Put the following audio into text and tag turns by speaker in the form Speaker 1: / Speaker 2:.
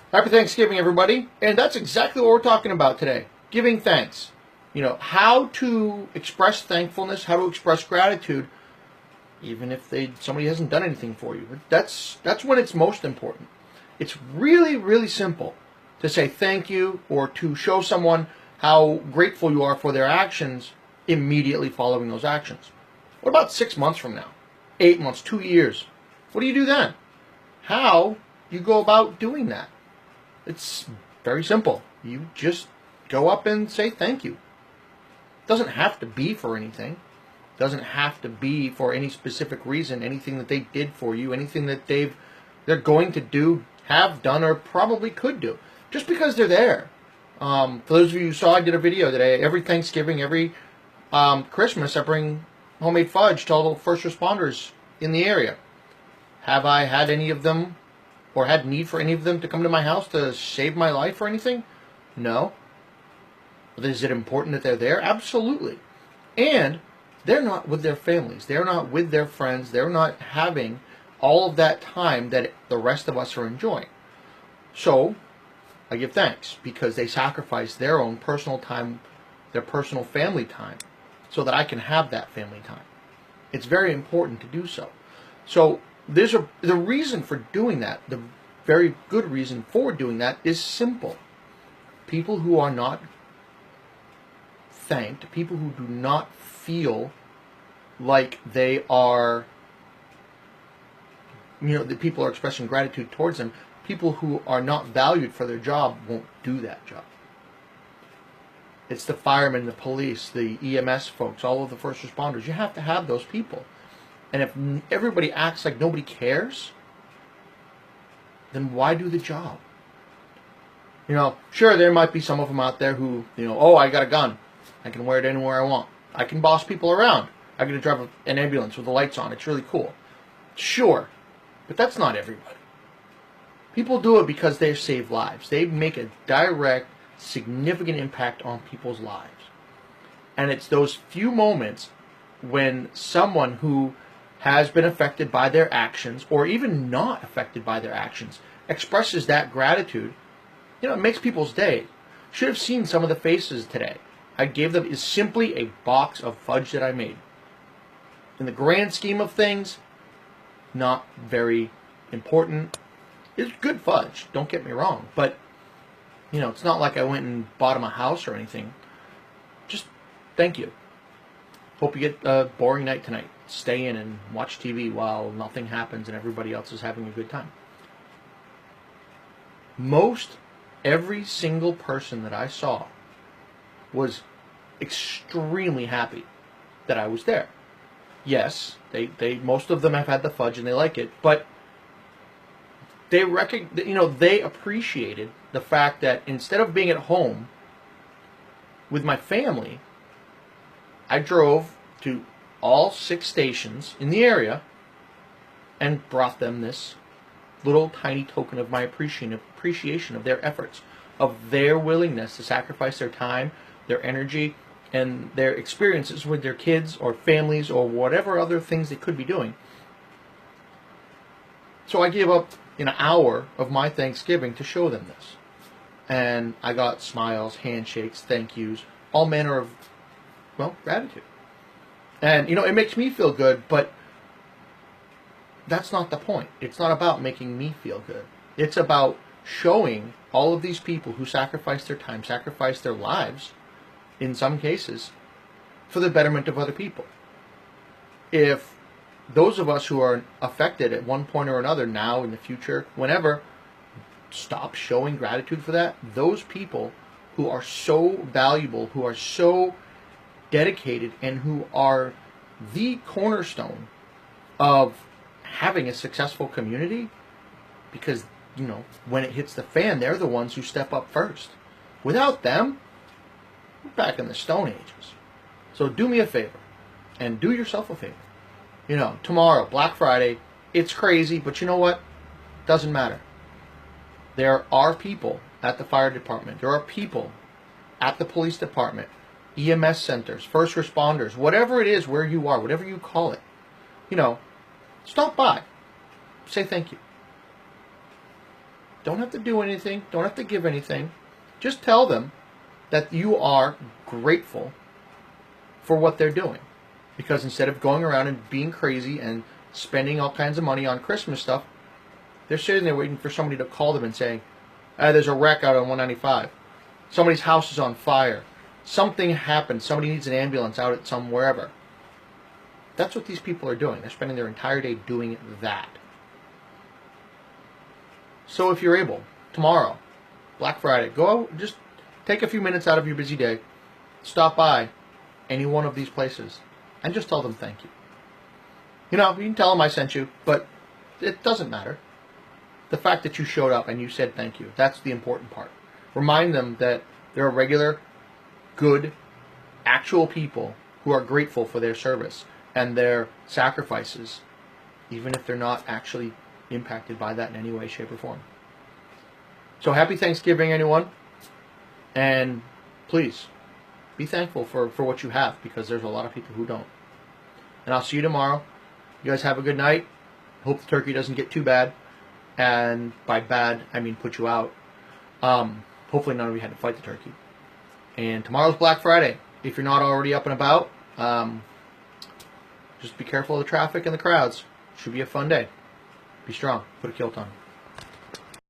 Speaker 1: Happy Thanksgiving, everybody. And that's exactly what we're talking about today. Giving thanks. How to express thankfulness, how to express gratitude, even if somebody hasn't done anything for you. But that's when it's most important. It's really, really simple to say thank you or to show someone how grateful you are for their actions immediately following those actions. What about 6 months from now? 8 months, 2 years? What do you do then? How do you go about doing that? It's very simple. You just go up and say thank you. It doesn't have to be for anything. It doesn't have to be for any specific reason, anything that they did for you, anything that they're going to do, have done, or probably could do. Just because they're there. For those of you who saw, I did a video today. Every Thanksgiving, every Christmas, I bring homemade fudge to all the first responders in the area. Have I had any of them or had need for any of them to come to my house to save my life or anything? No. But is it important that they're there? Absolutely. And they're not with their families. They're not with their friends. They're not having all of that time that the rest of us are enjoying. So I give thanks because they sacrifice their own personal time, their personal family time, so that I can have that family time. It's very important to do so. So the reason for doing that, the very good reason for doing that, is simple. People who are not thanked, people who do not feel like they are, that people are expressing gratitude towards them, people who are not valued for their job won't do that job. It's the firemen, the police, the EMS folks, all of the first responders. You have to have those people. And if everybody acts like nobody cares, then why do the job? Sure, there might be some of them out there who, oh, I got a gun. I can wear it anywhere I want. I can boss people around. I get to drive an ambulance with the lights on. It's really cool. Sure, but that's not everybody. People do it because they save lives. They make a direct, significant impact on people's lives. And it's those few moments when someone who has been affected by their actions, or even not affected by their actions, expresses that gratitude, it makes people's day. Should have seen some of the faces today. I gave them is simply a box of fudge that I made. In the grand scheme of things, not very important. It's good fudge, don't get me wrong, but it's not like I went and bought them a house or anything. Just thank you. Hope you get a boring night tonight. Stay in and watch TV while nothing happens and everybody else is having a good time. Every single person that I saw was extremely happy that I was there. Yes, most of them have had the fudge and they like it, but they appreciated the fact that instead of being at home with my family, I drove to all 6 stations in the area and brought them this little tiny token of my appreciation of their efforts, of their willingness to sacrifice their time, their energy, and their experiences with their kids or families or whatever other things they could be doing. So I gave up an hour of my Thanksgiving to show them this. And I got smiles, handshakes, thank yous, all manner of, gratitude. And, it makes me feel good, but that's not the point. It's not about making me feel good. It's about showing all of these people who sacrifice their time, sacrifice their lives, in some cases, for the betterment of other people. If those of us who are affected at one point or another, now, in the future, whenever, stop showing gratitude for that, those people who are so valuable, who are so dedicated, and who are the cornerstone of having a successful community, because, when it hits the fan, they're the ones who step up first. Without them, we're back in the Stone Ages. So do me a favor, and do yourself a favor. Tomorrow, Black Friday, it's crazy, but you know what? Doesn't matter. There are people at the fire department. There are people at the police department, EMS centers, first responders, whatever it is where you are, whatever you call it. Stop by. Say thank you. Don't have to do anything. Don't have to give anything. Just tell them that you are grateful for what they're doing. Because instead of going around and being crazy and spending all kinds of money on Christmas stuff, they're sitting there waiting for somebody to call them and saying, there's a wreck out on 195. Somebody's house is on fire. Something happened. Somebody needs an ambulance out at wherever. That's what these people are doing. They're spending their entire day doing that. So if you're able, tomorrow, Black Friday, go out, just take a few minutes out of your busy day, stop by any one of these places, and just tell them thank you. You can tell them I sent you, but it doesn't matter. The fact that you showed up and you said thank you, that's the important part. Remind them that they're regular, good, actual people who are grateful for their service and their sacrifices, even if they're not actually impacted by that in any way, shape, or form. So happy Thanksgiving, anyone. And please, be thankful for what you have, because there's a lot of people who don't. And I'll see you tomorrow. You guys have a good night. Hope the turkey doesn't get too bad. And by bad, I mean put you out. Hopefully none of you had to fight the turkey. And tomorrow's Black Friday. If you're not already up and about, just be careful of the traffic and the crowds. Should be a fun day. Be strong. Put a kilt on.